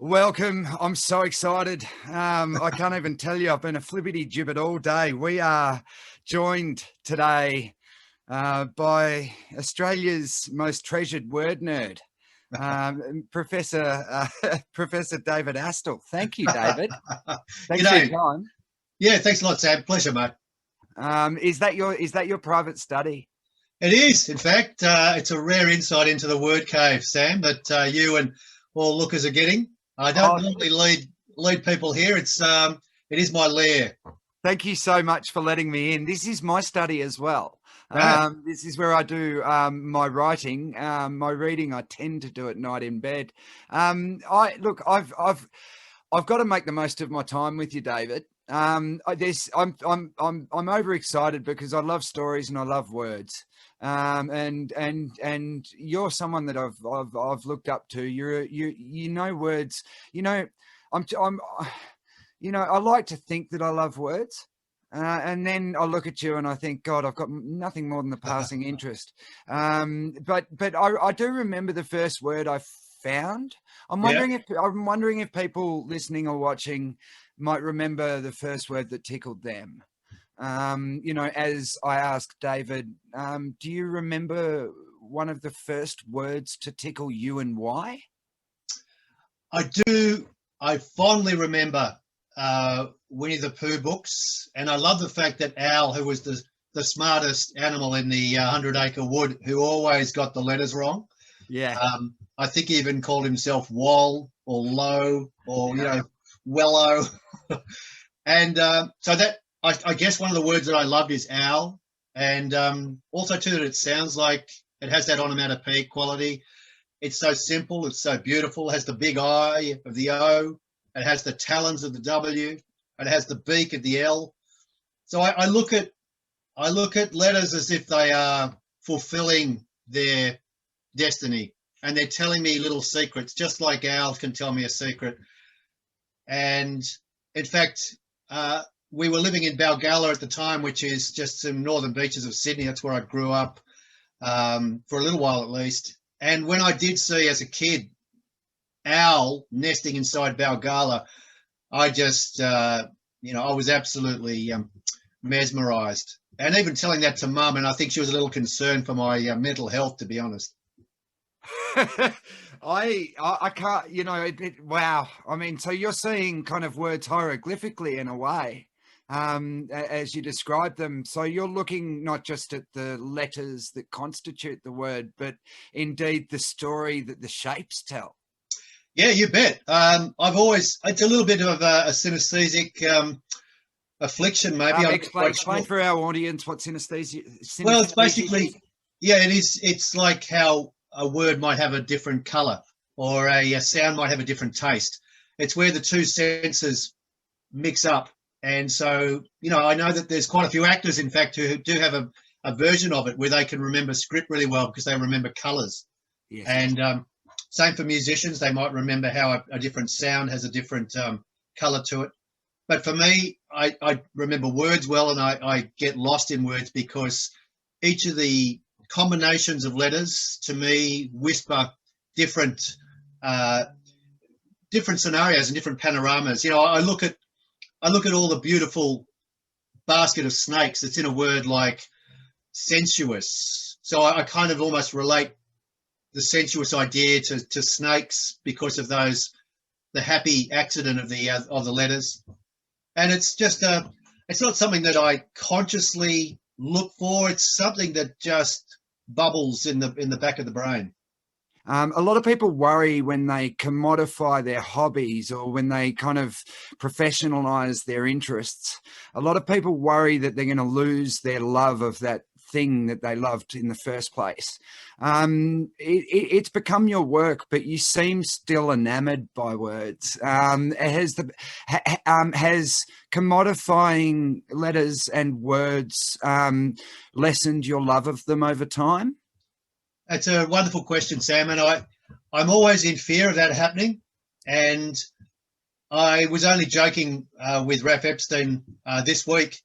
Welcome. I'm so excited. I can't even tell you, I've been a flippity gibbet all day. We are joined today by Australia's most treasured word nerd, Professor Professor David Astle. Thank you, David. Thanks for your time. Yeah, thanks a lot, Sam. Pleasure, mate. Is that your private study? It is, in fact, it's a rare insight into the word cave, Sam, that you and all lookers are getting. I don't normally lead people here. It is my lair. Thank you so much for letting me in. This is my study as well. This is where I do my writing, my reading. I tend to do at night in bed. I've got to make the most of my time with you, David. I'm overexcited because I love stories and I love words. And you're someone that I've looked up to. You know words. I like to think that I love words. And then I look at you and I think, God, I've got nothing more than a passing interest. But I do remember the first word I found. I'm wondering if people listening or watching might remember the first word that tickled them. As I asked David, do you remember one of the first words to tickle you and why? I do. I fondly remember Winnie the Pooh books, and I love the fact that Owl, who was the smartest animal in the 100-acre wood, who always got the letters wrong. Yeah. I think he even called himself Wall or Low or, Wello. And so that, I guess one of the words that I loved is owl, and also too that it sounds like it has that onomatopoeic quality. It's so simple, it's so beautiful. It has the big I of the O, it has the talons of the W, and it has the beak of the L. So I look at letters as if they are fulfilling their destiny, and they're telling me little secrets, just like owls can tell me a secret. And in fact, we were living in Balgala at the time, which is just some northern beaches of Sydney. That's where I grew up for a little while at least. And when I did see as a kid owl nesting inside Balgala, I just, I was absolutely mesmerised. And even telling that to Mum, and I think she was a little concerned for my mental health, to be honest. I can't, wow. I mean, so you're seeing kind of words hieroglyphically in a way, as you describe them. So you're looking not just at the letters that constitute the word, but indeed the story that the shapes tell. Yeah, you bet. It's a little bit of a synesthetic affliction, maybe. Explain for our audience what synesthesia. Well, it's basically, it's like how a word might have a different color or a sound might have a different taste. It's where the two senses mix up. And so, I know that there's quite a few actors, in fact, who do have a version of it where they can remember script really well because they remember colors. Yes. And same for musicians. They might remember how a different sound has a different color to it. But for me, I remember words well, and I get lost in words because each of the combinations of letters to me whisper different scenarios and different panoramas. I look at all the beautiful basket of snakes that's in a word like sensuous. So I kind of almost relate the sensuous idea to snakes because of the happy accident of the letters. And it's just it's not something that I consciously look for. It's something that just bubbles in the back of the brain. A lot of people worry when they commodify their hobbies or when they kind of professionalize their interests. A lot of people worry that they're going to lose their love of that thing that they loved in the first place. It's become your work, but you seem still enamored by words. Has commodifying letters and words lessened your love of them over time? That's a wonderful question, Sam, and I'm always in fear of that happening. And I was only joking with Raph Epstein this week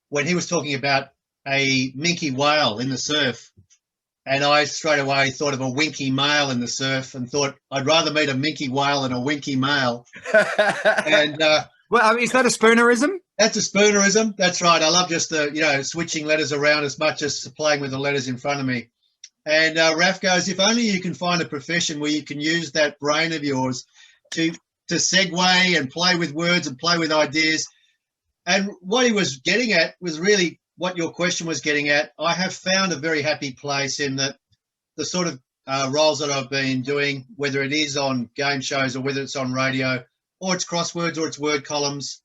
when he was talking about a minke whale in the surf And I straight away thought of a winky male in the surf and thought I'd rather meet a minke whale than a winky male. And well, is that a spoonerism? that's a spoonerism. That's right. I love just the, switching letters around as much as playing with the letters in front of me. And Raf goes, if only you can find a profession where you can use that brain of yours to segue and play with words and play with ideas. And what he was getting at was really what your question was getting at. I have found a very happy place in that the sort of roles that I've been doing, whether it is on game shows or whether it's on radio or it's crosswords or it's word columns,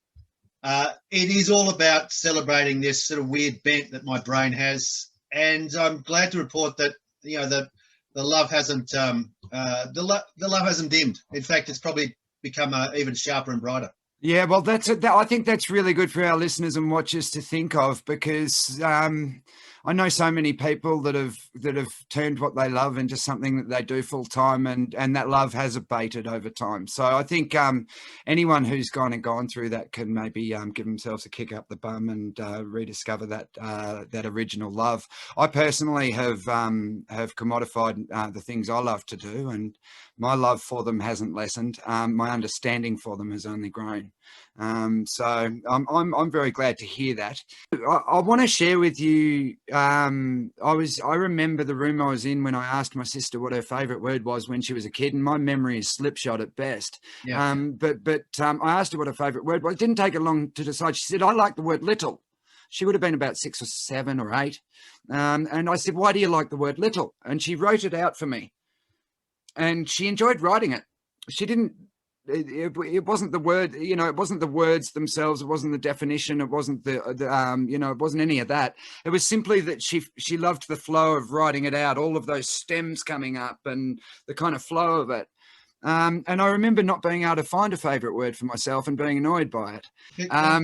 it is all about celebrating this sort of weird bent that my brain has. And I'm glad to report that, the love hasn't the love hasn't dimmed. In fact, it's probably become even sharper and brighter. Yeah, well, I think that's really good for our listeners and watchers to think of, because I know so many people that have turned what they love into something that they do full time, and that love has abated over time. So I think anyone who's gone through that can maybe give themselves a kick up the bum and rediscover that original love. I personally have commodified the things I love to do, and my love for them hasn't lessened. My understanding for them has only grown. So I'm very glad to hear that. I want to share with you. I remember the room I was in when I asked my sister what her favourite word was when she was a kid, and my memory is slipshod at best. Yeah. But I asked her what her favourite word was. It didn't take her long to decide. She said, "I like the word little." She would have been about 6 or 7 or 8. And I said, "Why do you like the word little?" And she wrote it out for me. And she enjoyed writing it. She didn't. It wasn't the word. It wasn't the words themselves. It wasn't the definition. It wasn't it wasn't any of that. It was simply that she loved the flow of writing it out. All of those stems coming up and the kind of flow of it. And I remember not being able to find a favourite word for myself and being annoyed by it. I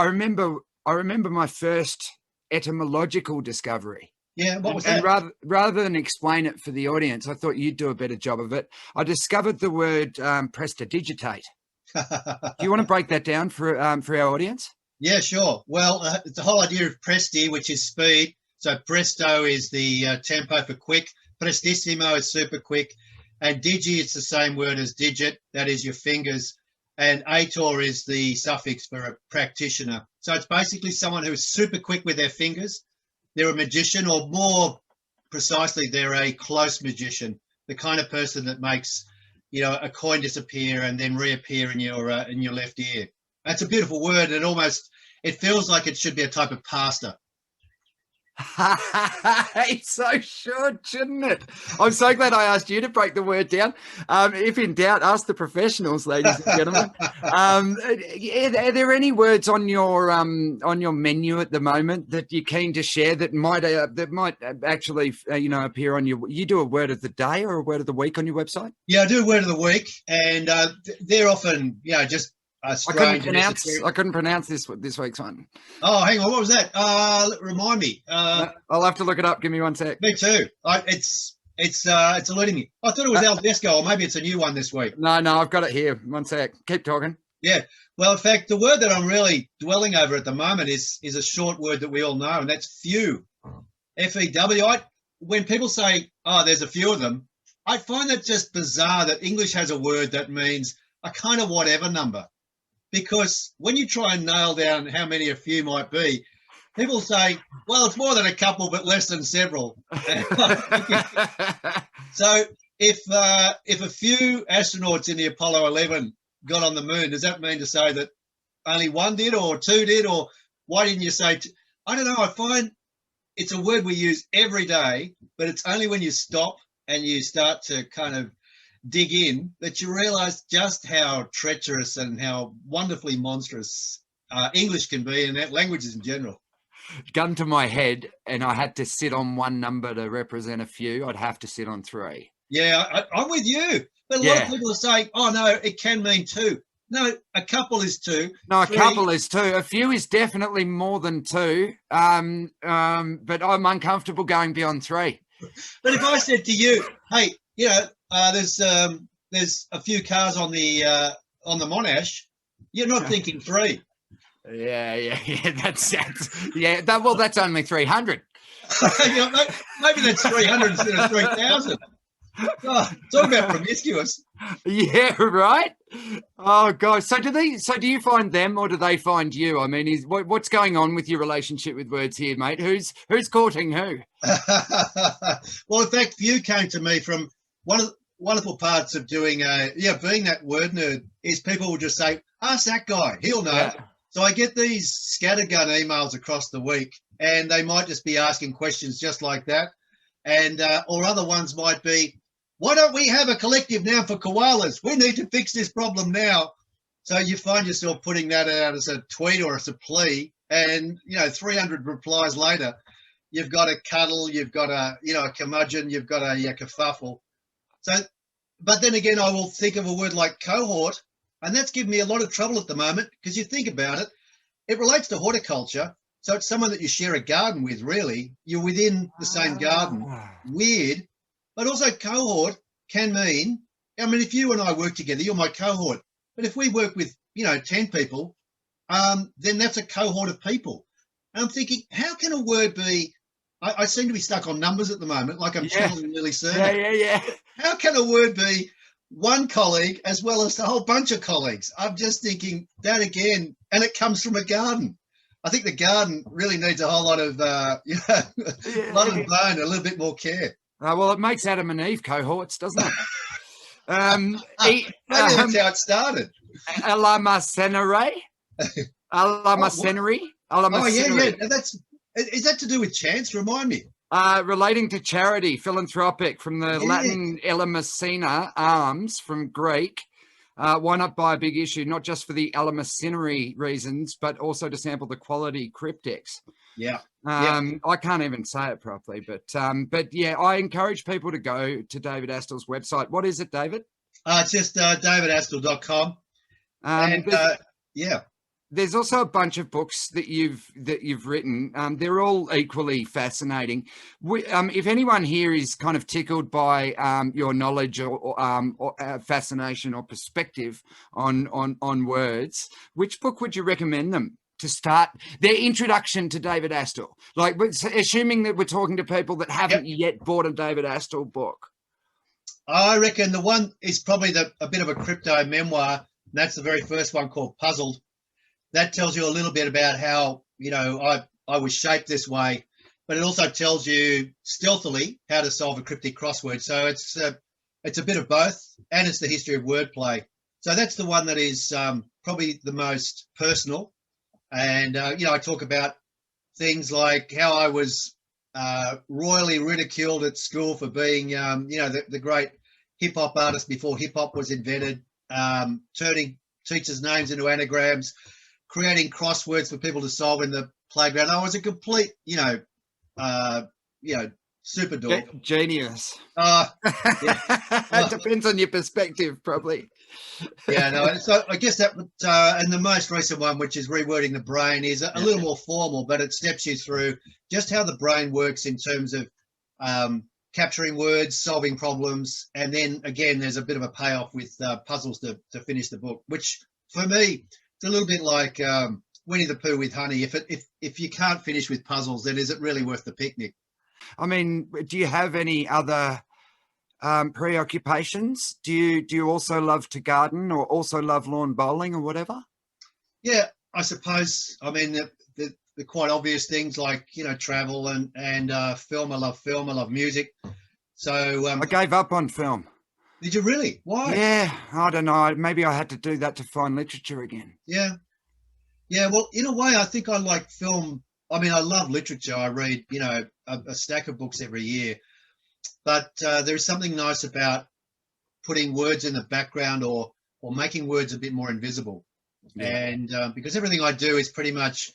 remember my first etymological discovery. Yeah, what was and that? rather than explain it for the audience, I thought you'd do a better job of it. I discovered the word prestidigitate. Do you want to break that down for our audience? Yeah, sure. Well, it's the whole idea of presti, which is speed. So presto is the tempo for quick. Prestissimo is super quick. And digi, it's the same word as digit. That is your fingers. And ator is the suffix for a practitioner. So it's basically someone who is super quick with their fingers. They're a magician, or more precisely, they're a close magician, the kind of person that makes, a coin disappear and then reappear in your left ear. That's a beautiful word. It feels like it should be a type of pasta. It so should, shouldn't it? I'm so glad I asked you to break the word down. If in doubt, ask the professionals, ladies and gentlemen. Are there any words on your menu at the moment that you're keen to share that might actually appear on your? You do a word of the day or a word of the week on your website? Yeah, I do a word of the week, and they're often just. I couldn't pronounce this week's one. Oh, hang on. What was that? Remind me. I'll have to look it up. Give me 1 sec. Me too. It's eluding me. I thought it was Aldesco, or maybe it's a new one this week. No, I've got it here. 1 sec. Keep talking. Yeah. Well, in fact, the word that I'm really dwelling over at the moment is a short word that we all know, and that's few. F-E-W. When people say, "Oh, there's a few of them," I find that just bizarre that English has a word that means a kind of whatever number. Because when you try and nail down how many a few might be, people say, well, it's more than a couple, but less than several. So if a few astronauts in the Apollo 11 got on the moon, does that mean to say that only one did or two did? Or why didn't you say I don't know. I find it's a word we use every day, but it's only when you stop and you start to kind of dig in that you realize just how treacherous and how wonderfully monstrous English can be, and that languages in general. Gun to my head, and I had to sit on one number to represent a few, I'd have to sit on 3. Yeah, I'm with you. But a lot of people are saying, oh, no, it can mean 2. No, a couple is 2. No, 3. A couple is 2. A few is definitely more than 2. But I'm uncomfortable going beyond 3. But if I said to you, hey, there's a few cars on the Monash, you're not thinking 3. Yeah. That's only 300. You know, maybe that's 300 instead of 3,000. Oh, talk about promiscuous. Yeah, right. Oh gosh. So do you find them or do they find you? I mean, what's going on with your relationship with words here, mate? Who's courting who? Well, in fact, you came to me from one of the wonderful parts of doing being that word nerd is people will just say, ask that guy, he'll know. Yeah. So I get these scattergun emails across the week, and they might just be asking questions just like that. And or other ones might be, why don't we have a collective noun for koalas? We need to fix this problem now. So you find yourself putting that out as a tweet or as a plea, and 300 replies later, you've got a cuddle, you've got a a curmudgeon, you've got a kerfuffle. So, but then again, I will think of a word like cohort, and that's given me a lot of trouble at the moment because you think about it, it relates to horticulture. So it's someone that you share a garden with, really. You're within the same garden. Weird. But also cohort can mean, I mean, if you and I work together, you're my cohort. But if we work with, 10 people, then that's a cohort of people. And I'm thinking, how can a word be, I seem to be stuck on numbers at the moment, like I'm channeling Lily Serna. Yeah. How can a word be one colleague as well as a whole bunch of colleagues? I'm just thinking that again, and it comes from a garden. I think the garden really needs a whole lot of, blood and bone, a little bit more care. Well, it makes Adam and Eve cohorts, doesn't it? Maybe that's how it started. Alamacenere? Alamacenere? Oh, yeah. Is that to do with chance? Remind me. Relating to charity, philanthropic, from the Latin elamacena, arms, from Greek. Why not buy a big issue, not just for the alamacenary reasons, but also to sample the quality cryptics. Yeah. I can't even say it properly, but yeah, I encourage people to go to David Astle's website. What is it, David? It's just davidastle.com. There's also a bunch of books that you've written. They're all equally fascinating. If anyone here is kind of tickled by your knowledge or fascination or perspective on words, which book would you recommend them to start their introduction to David Astle? Like, assuming that we're talking to people that haven't yet bought a David Astle book. I reckon the one is probably a bit of a crypto memoir. And that's the very first one, called Puzzled. That tells you a little bit about how, I was shaped this way, but it also tells you stealthily how to solve a cryptic crossword. So it's a bit of both, and it's the history of wordplay. So that's the one that is probably the most personal. And, I talk about things like how I was royally ridiculed at school for being, the great hip-hop artist before hip-hop was invented, turning teachers' names into anagrams, creating crosswords for people to solve in the playground. I was a complete, super dork. Genius. It depends on your perspective, probably. So I guess that, and the most recent one, which is Rewording the Brain, is a little more formal, but it steps you through just how the brain works in terms of capturing words, solving problems, and then again, there's a bit of a payoff with puzzles to finish the book, which for me, it's a little bit like Winnie the Pooh with honey. If you can't finish with puzzles, then is it really worth the picnic? I mean, do you have any other preoccupations? Do you also love to garden or also love lawn bowling or whatever? Yeah, I suppose. I mean, the quite obvious things like, travel and film. I love film. I love music. So I gave up on film. Did you really? Why? Yeah, I don't know. Maybe I had to do that to find literature again. Yeah. Well, in a way, I think I like film. I mean, I love literature. I read, a stack of books every year. But there's something nice about putting words in the background or making words a bit more invisible. Yeah. And because everything I do is pretty much,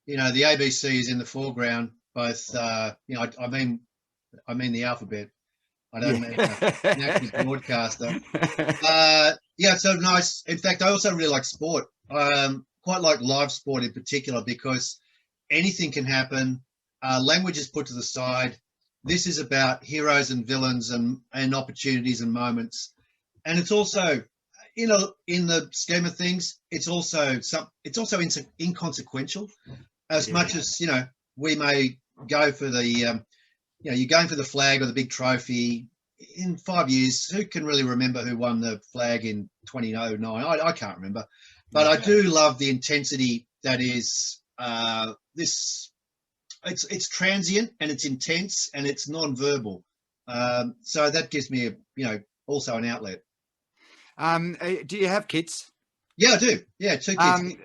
the ABC is in the foreground. Both, I mean the alphabet. I don't mean an active broadcaster. So nice. In fact, I also really like sport. Quite like live sport in particular, because anything can happen. Language is put to the side. This is about heroes and villains and opportunities and moments. And it's also, in the scheme of things, it's also inconsequential as much as, we may go for the, you're going for the flag or the big trophy. In 5 years, who can really remember who won the flag in 2009? I can't remember. But I do love the intensity that is this. It's transient and it's intense and it's non-verbal. So that gives me also an outlet. Do you have kids? Yeah, I do. Yeah, 2 kids.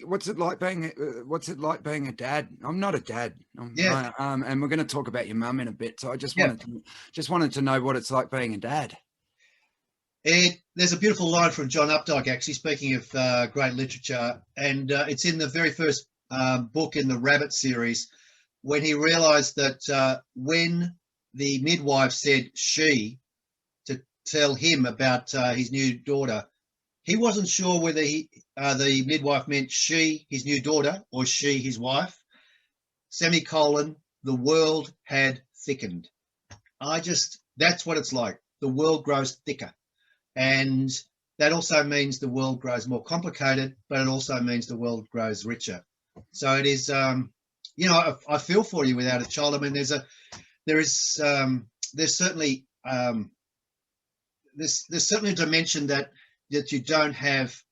What's it like being a dad? I'm not a dad. And we're going to talk about your mum in a bit. So I just wanted to know what it's like being a dad. There's a beautiful line from John Updike, actually, speaking of great literature, and it's in the very first book in the Rabbit series, when he realised that when the midwife said she to tell him about his new daughter, he wasn't sure whether the midwife meant she, his new daughter, or she, his wife. Semicolon, the world had thickened. That's what it's like. The world grows thicker. And that also means the world grows more complicated, but it also means the world grows richer. So it is, I feel for you without a child. I mean, there's certainly a dimension that you don't have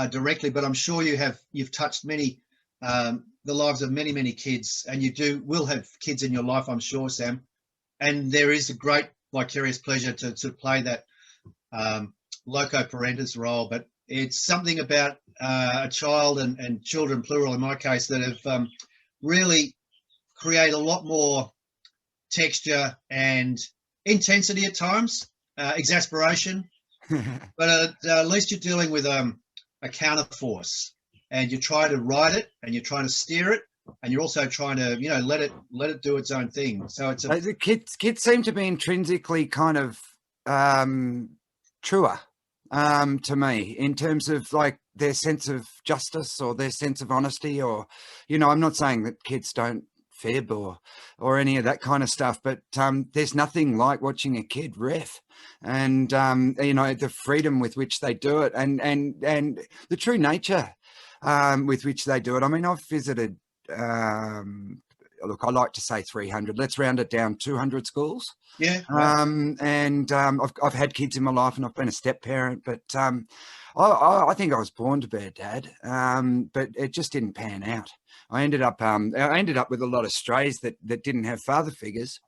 directly, but I'm sure you've touched the lives of many kids, and will have kids in your life, I'm sure, Sam. And there is a great vicarious pleasure to play that loco parentis role, but it's something about a child and children, plural in my case, that have really create a lot more texture and intensity at times, exasperation, but at least you're dealing with a counterforce, and you try to ride it, and you're trying to steer it, and you're also trying to let it do its own thing. So it's the kids seem to be intrinsically kind of truer to me, in terms of like their sense of justice or their sense of honesty, or I'm not saying that kids don't fib or any of that kind of stuff, but there's nothing like watching a kid riff, and the freedom with which they do it, and the true nature with which they do it. I mean, I've visited look, I like to say 300, let's round it down, 200 schools. Yeah. I've had kids in my life, and I've been a step parent, but I think I was born to be a dad, but it just didn't pan out. I ended up with a lot of strays that didn't have father figures,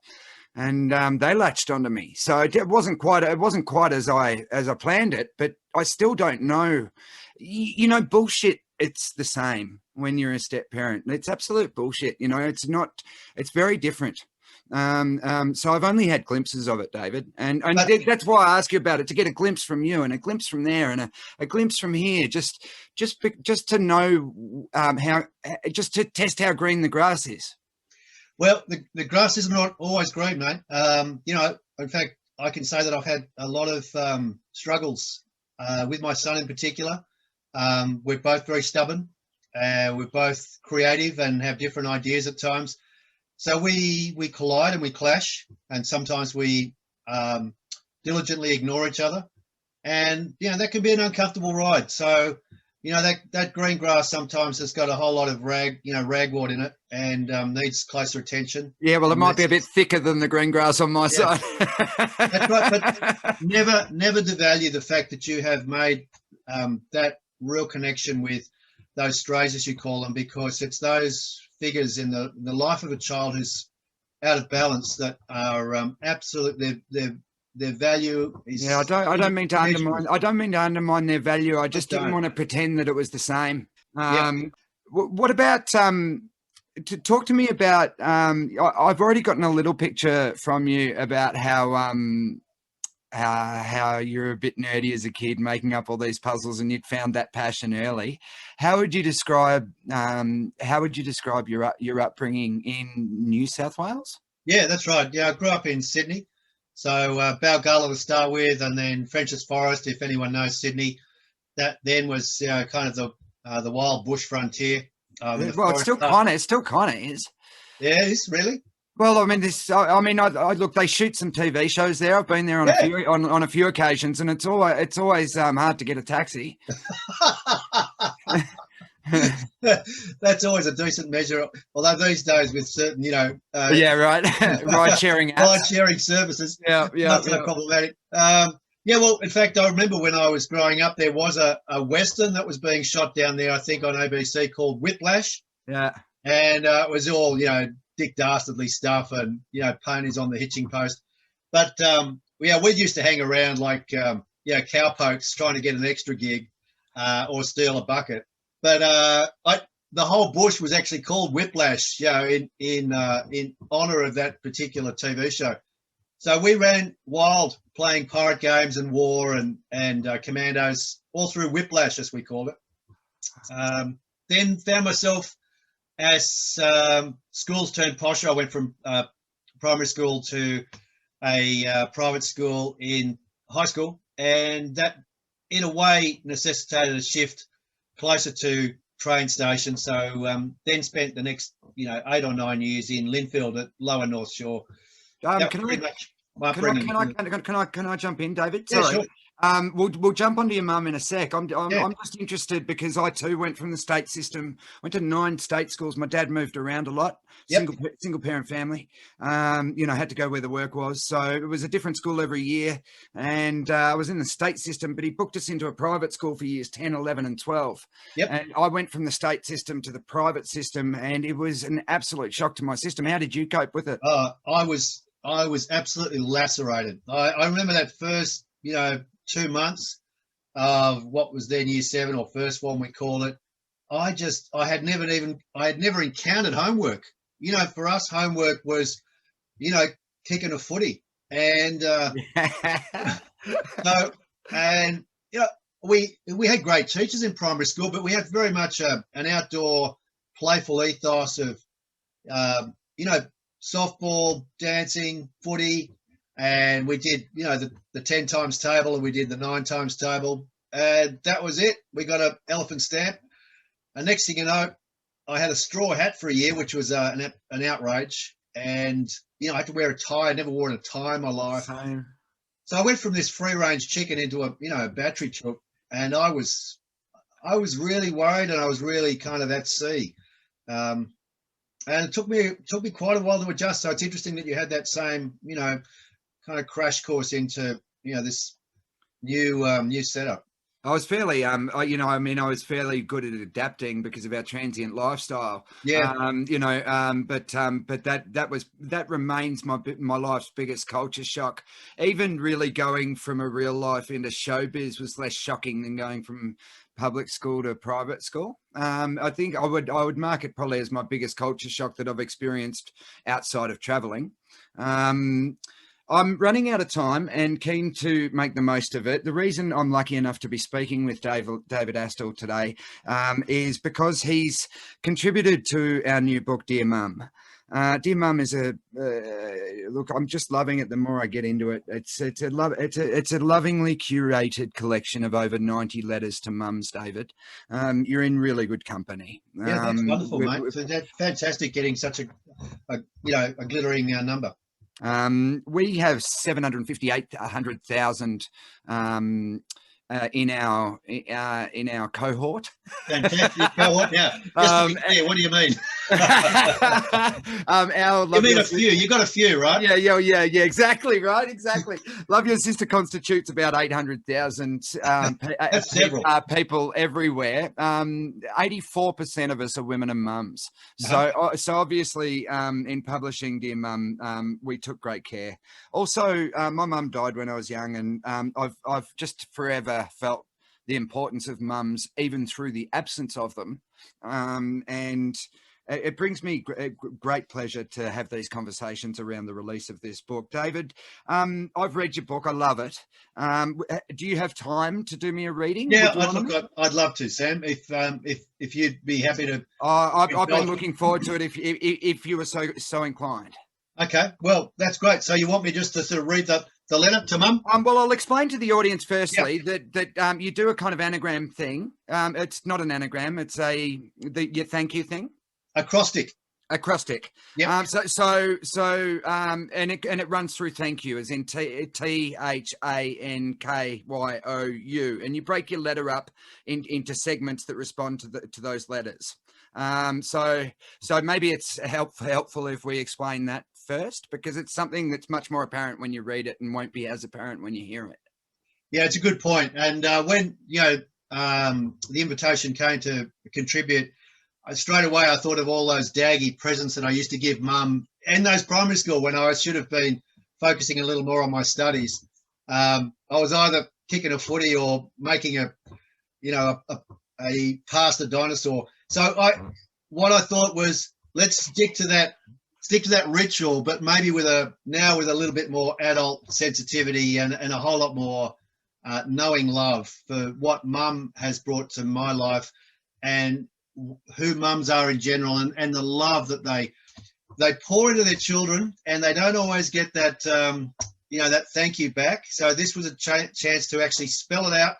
and they latched onto me. So it wasn't quite as I planned it, but I still don't know. Bullshit. It's the same when you're a step parent. It's absolute bullshit. It's not. It's very different. So I've only had glimpses of it, David, and that's why I ask you about it, to get a glimpse from you, and a glimpse from there, and a glimpse from here, just to know just to test how green the grass is. Well, the grass is not always green, mate. In fact, I can say that I've had a lot of struggles with my son in particular. We're both very stubborn. We're both creative and have different ideas at times. So we collide and we clash, and sometimes we diligently ignore each other, and that can be an uncomfortable ride. So that green grass sometimes has got a whole lot of ragwort in it, and needs closer attention. Yeah, well, it might be a bit thicker than the green grass on my side. That's right, but never devalue the fact that you have made that real connection with those strays, as you call them, because it's those figures in the life of a child who's out of balance that are absolutely their value is. Yeah, I don't mean to undermine their value. I just didn't want to pretend that it was the same. What about to talk to me about? I've already gotten a little picture from you about how you're a bit nerdy as a kid, making up all these puzzles, and you'd found that passion early. How would you describe your upbringing in New South Wales? Yeah, that's right. Yeah, I grew up in Sydney, so Balgullah to start with, and then French's Forest, if anyone knows Sydney. That then was kind of the wild bush frontier. Well, it still kind of is. Yeah, it is, really. Well, I mean, I look. They shoot some TV shows there. I've been there on a few occasions, and it's always hard to get a taxi. That's always a decent measure. Although these days with certain, Yeah, right. Ride sharing apps. ride sharing services, Yeah, not so problematic. Yeah, well, in fact, I remember when I was growing up, there was a Western that was being shot down there, I think, on ABC called Whiplash. Yeah. And it was all, Dick Dastardly stuff and, ponies on the hitching post. But, we used to hang around like, cowpokes trying to get an extra gig or steal a bucket. But the whole bush was actually called Whiplash, in honour of that particular TV show. So we ran wild playing pirate games and war and commandos all through Whiplash, as we called it. Then found myself as schools turned posher. I went from primary school to a private school in high school, and that in a way necessitated a shift closer to train station. So then spent the next 8 or 9 years in Linfield at Lower North Shore. Can I jump in, David? Yeah, Sorry. sure. We'll jump onto your mum in a sec. I'm just interested because I too went from the state system, went to 9 state schools. My dad moved around a lot, single parent family, had to go where the work was. So it was a different school every year. And I was in the state system, but he booked us into a private school for years 10, 11 and 12. Yep. And I went from the state system to the private system, and it was an absolute shock to my system. How did you cope with it? I was absolutely lacerated. I remember that first, 2 months of what was then year 7 or first form, we call it. I had never encountered homework. For us, homework was, kicking a footy. And we had great teachers in primary school, but we had very much an outdoor playful ethos of, softball, dancing, footy, and we did, the 10 times table, and we did the 9 times table, and that was it. We got an elephant stamp. And next thing you know, I had a straw hat for a year, which was an outrage, and I had to wear a tie. I never wore a tie in my life. Same. So I went from this free-range chicken into a battery chook, and I was really worried, and I was really kind of at sea. And it took me quite a while to adjust. So it's interesting that you had that same, kind of crash course into, this new setup. I was fairly, I was fairly good at adapting because of our transient lifestyle. Yeah. But that remains my life's biggest culture shock. Even really going from a real life into showbiz was less shocking than going from public school to private school. I think I would mark it probably as my biggest culture shock that I've experienced outside of traveling. I'm running out of time and keen to make the most of it. The reason I'm lucky enough to be speaking with David Astle today is because he's contributed to our new book, Dear Mum. Dear Mum is look, I'm just loving it the more I get into it. It's a lovingly curated collection of over 90 letters to mums, David. You're in really good company. Yeah, that's wonderful, mate. So that's fantastic getting such a glittering number. We have 758,000 in our cohort. Fantastic cohort. Yeah. Just to be clear, what do you mean? You mean a few? You got a few, right? Yeah. Exactly, right. Exactly. Love Your Sister constitutes about 800,000 people everywhere. 84% of us are women and mums. So obviously, in publishing Dear Mum, we took great care. Also, my mum died when I was young, and I've just forever felt the importance of mums, even through the absence of them. And it brings me great pleasure to have these conversations around the release of this book. David, I've read your book. I love it. Do you have time to do me a reading? Yeah, I'd love to, Sam. If you'd be happy to. I've been looking forward to it. If you were so inclined. Okay, well, that's great. So you want me just to sort of read the letter to Mum? Well, I'll explain to the audience firstly that you do a kind of anagram thing. It's not an anagram. It's your thank you thing. Acrostic. Acrostic. Yep. And it runs through thank you, as in THANKYOU, and you break your letter up into segments that respond to those letters. So maybe it's helpful if we explain that first, because it's something that's much more apparent when you read it and won't be as apparent when you hear it. Yeah, it's a good point. And when the invitation came to contribute, straight away I thought of all those daggy presents that I used to give Mum and those primary school when I should have been focusing a little more on my studies. I was either kicking a footy or making a past a dinosaur. So what I thought was, let's stick to that ritual, but maybe with a little bit more adult sensitivity and a whole lot more knowing love for what Mum has brought to my life and who mums are in general, and the love that they pour into their children, and they don't always get that that thank you back. So this was a chance to actually spell it out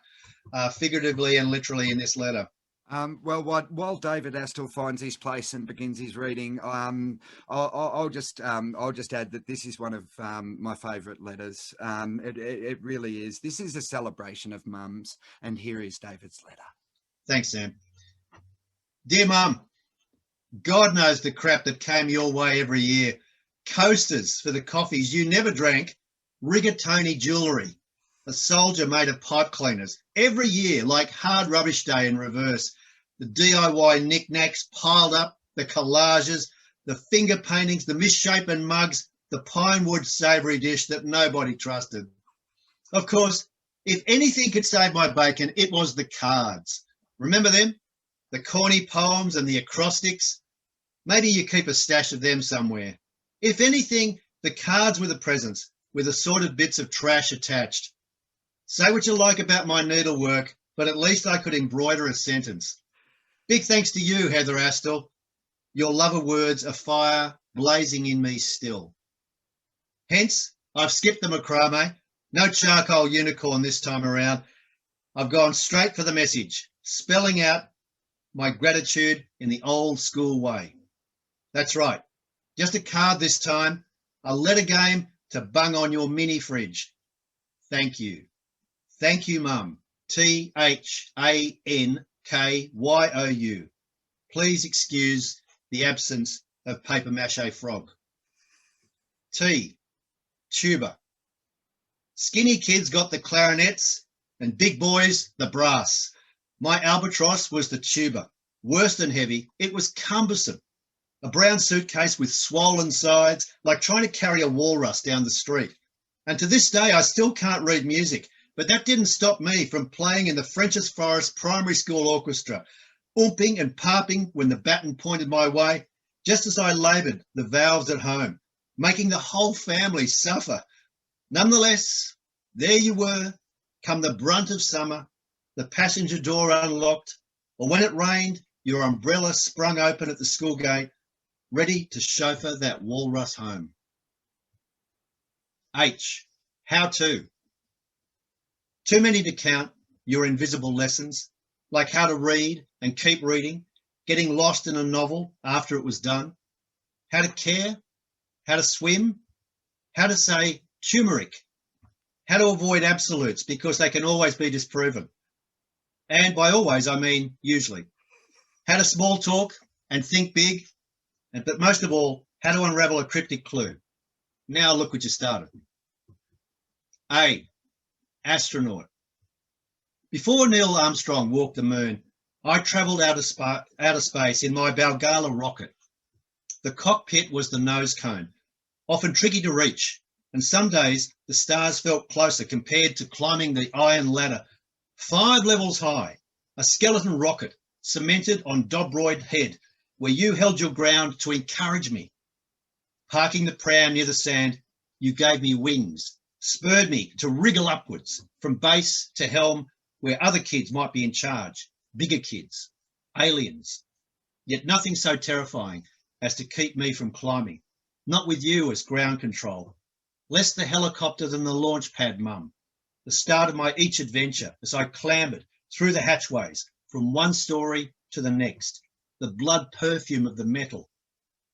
figuratively and literally in this letter. Well, while David Astle finds his place and begins his reading, I'll just add that this is one of my favourite letters. It really is. This is a celebration of mums, and here is David's letter. Thanks, Sam. Dear Mum, God knows the crap that came your way every year. Coasters for the coffees you never drank, rigatoni jewellery, a soldier made of pipe cleaners, every year like hard rubbish day in reverse, the DIY knickknacks piled up, the collages, the finger paintings, the misshapen mugs, the pine wood savoury dish that nobody trusted. Of course, if anything could save my bacon, it was the cards. Remember them? The corny poems and the acrostics? Maybe you keep a stash of them somewhere. If anything, the cards were the presents, with assorted bits of trash attached. Say what you like about my needlework, but at least I could embroider a sentence. Big thanks to you, Heather Astle. Your love of words are fire blazing in me still. Hence, I've skipped the macrame. No charcoal unicorn this time around. I've gone straight for the message, spelling out my gratitude in the old school way. That's right. Just a card this time, a letter game to bung on your mini fridge. Thank you. Thank you, Mum. THANKYOU. Please excuse the absence of paper mache frog. T. Tuba. Skinny kids got the clarinets and big boys the brass. My albatross was the tuba. Worse than heavy, it was cumbersome. A brown suitcase with swollen sides, like trying to carry a walrus down the street. And to this day, I still can't read music, but that didn't stop me from playing in the French's Forest Primary School Orchestra, oomping and parping when the baton pointed my way, just as I laboured the valves at home, making the whole family suffer. Nonetheless, there you were, come the brunt of summer, the passenger door unlocked, or when it rained, your umbrella sprung open at the school gate, ready to chauffeur that walrus home. H. How to. Too many to count your invisible lessons, like how to read and keep reading, getting lost in a novel after it was done, how to care, how to swim, how to say turmeric, how to avoid absolutes because they can always be disproven. And by always, I mean usually. How to small talk and think big, but most of all, how to unravel a cryptic clue. Now look what you started. A. Astronaut. Before Neil Armstrong walked the moon, I travelled outer space in my Valhalla rocket. The cockpit was the nose cone, often tricky to reach, and some days the stars felt closer compared to climbing the iron ladder 5 levels high, a skeleton rocket cemented on Dobroyd Head, where you held your ground to encourage me. Parking the pram near the sand, you gave me wings, spurred me to wriggle upwards from base to helm where other kids might be in charge, bigger kids, aliens. Yet nothing so terrifying as to keep me from climbing, not with you as ground control. Less the helicopter than the launch pad, Mum. The start of my each adventure as I clambered through the hatchways from one story to the next, the blood perfume of the metal,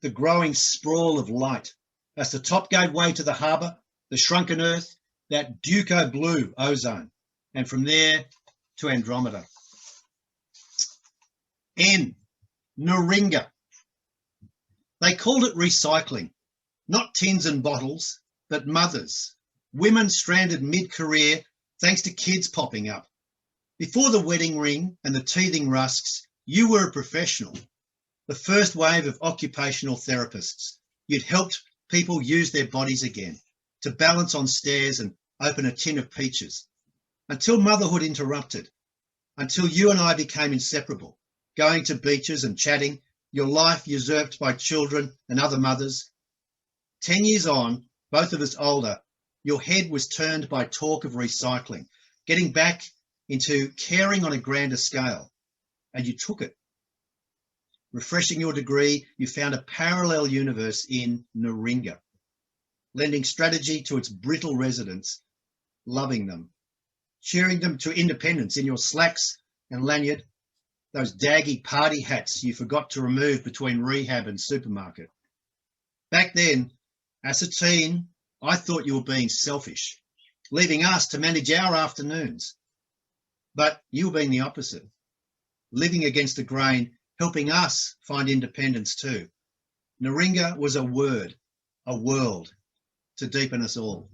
the the growing sprawl of light. As the top gave way to the harbour, the shrunken earth, that Duco blue ozone, and from there to Andromeda. N, Naringa. They called it recycling, not tins and bottles, but mothers, women stranded mid-career thanks to kids popping up. Before the wedding ring and the teething rusks, you were a professional, the first wave of occupational therapists. You'd helped people use their bodies again, to balance on stairs and open a tin of peaches, until motherhood interrupted, until you and I became inseparable, going to beaches and chatting, your life usurped by children and other mothers. 10 years on, both of us older, your head was turned by talk of recycling, getting back into caring on a grander scale, and you took it. Refreshing your degree, you found a parallel universe in Naringa, lending strategy to its brittle residents, loving them, cheering them to independence in your slacks and lanyard, those daggy party hats you forgot to remove between rehab and supermarket. Back then, as a teen, I thought you were being selfish, leaving us to manage our afternoons. But you were being the opposite, living against the grain, helping us find independence too. Naringa was a word, a world, to deepen us all.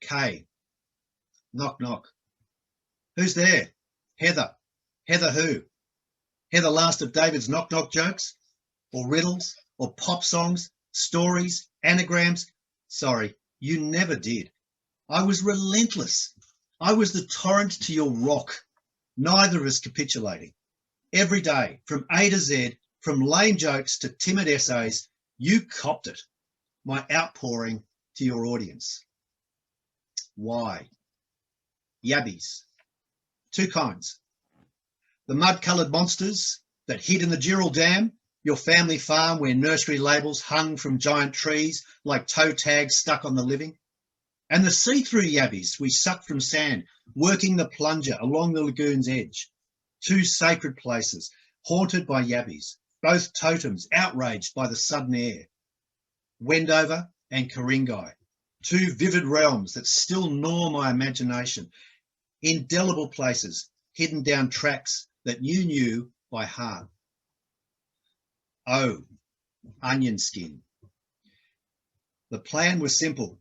K, knock, knock. Who's there? Heather. Heather who? Heather last of David's knock, knock jokes? Or riddles? Or pop songs? Stories? Anagrams? Sorry, you never did. I was relentless. I was the torrent to your rock. Neither of us capitulating. Every day, from A to Z, from lame jokes to timid essays, you copped it. My outpouring to your audience. Why? Yabbies. Two kinds. The mud-coloured monsters that hid in the Girral Dam, your family farm where nursery labels hung from giant trees like toe tags stuck on the living. And the see-through yabbies we sucked from sand, working the plunger along the lagoon's edge. Two sacred places, haunted by yabbies, both totems outraged by the sudden air. Wendover and Ku-ring-gai, two vivid realms that still gnaw my imagination, indelible places hidden down tracks that you knew by heart. Oh, onion skin. The plan was simple.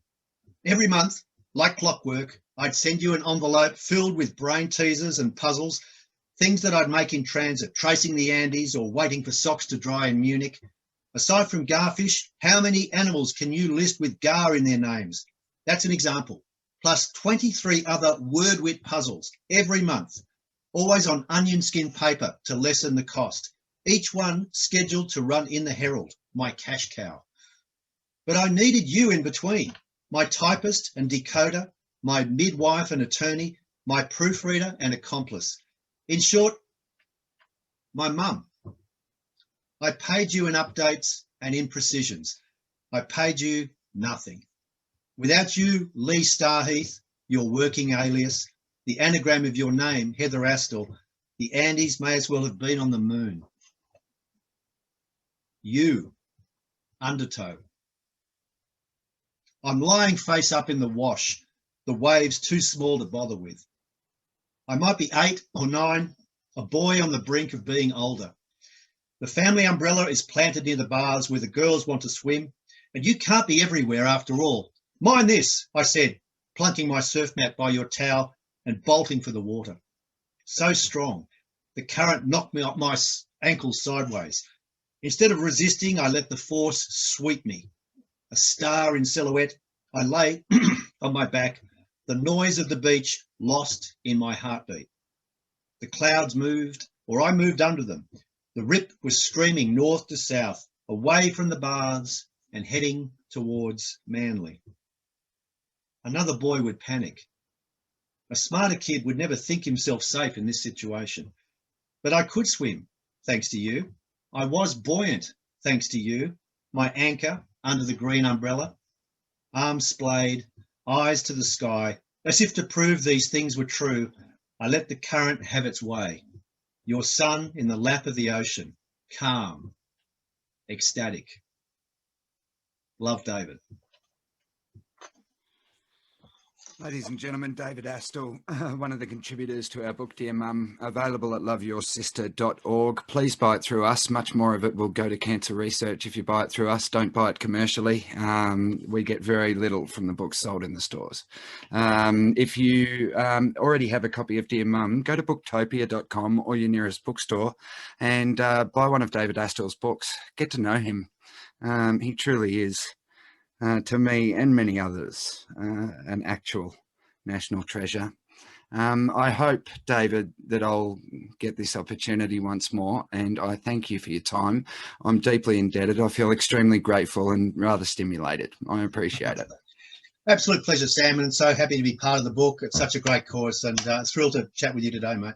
Every month, like clockwork, I'd send you an envelope filled with brain teasers and puzzles, things that I'd make in transit, tracing the Andes or waiting for socks to dry in Munich. Aside from garfish, how many animals can you list with gar in their names? That's an example. Plus 23 other word-wit puzzles every month, always on onion skin paper to lessen the cost. Each one scheduled to run in the Herald, my cash cow. But I needed you in between, my typist and decoder, my midwife and attorney, my proofreader and accomplice. In short, my mum. I paid you in updates and imprecisions. I paid you nothing. Without you, Lee Starheath, your working alias, the anagram of your name, Heather Astle, the Andes may as well have been on the moon. You, undertow. I'm lying face up in the wash, the waves too small to bother with. I might be 8 or 9, a boy on the brink of being older. The family umbrella is planted near the bars where the girls want to swim, and you can't be everywhere after all. Mind this, I said, plunking my surf mat by your towel and bolting for the water. So strong, the current knocked me up my ankles sideways. Instead of resisting, I let the force sweep me. A star in silhouette, I lay on my back, the noise of the beach lost in my heartbeat. The clouds moved, or I moved under them. The rip was streaming north to south, away from the bars and heading towards Manly. Another boy would panic. A smarter kid would never think himself safe in this situation. But I could swim, thanks to you. I was buoyant, thanks to you, my anchor under the green umbrella. Arms splayed, eyes to the sky, as if to prove these things were true, I let the current have its way. Your sun in the lap of the ocean, calm. ecstatic. Love, David. Ladies and gentlemen, David Astle, one of the contributors to our book, Dear Mum, available at loveyoursSister.org. Please buy it through us. Much more of it will go to cancer research if you buy it through us. Don't buy it commercially. We get very little from the books sold in the stores. If you already have a copy of Dear Mum, go to booktopia.com or your nearest bookstore and buy one of David Astle's books. Get to know him. He truly is, to me and many others, an actual national treasure. I hope, David, that I'll get this opportunity once more, and I thank you for your time. I'm deeply indebted. I feel extremely grateful and rather stimulated. I appreciate it. Absolute pleasure, Sam, and so happy to be part of the book. It's such a great course, and thrilled to chat with you today, mate.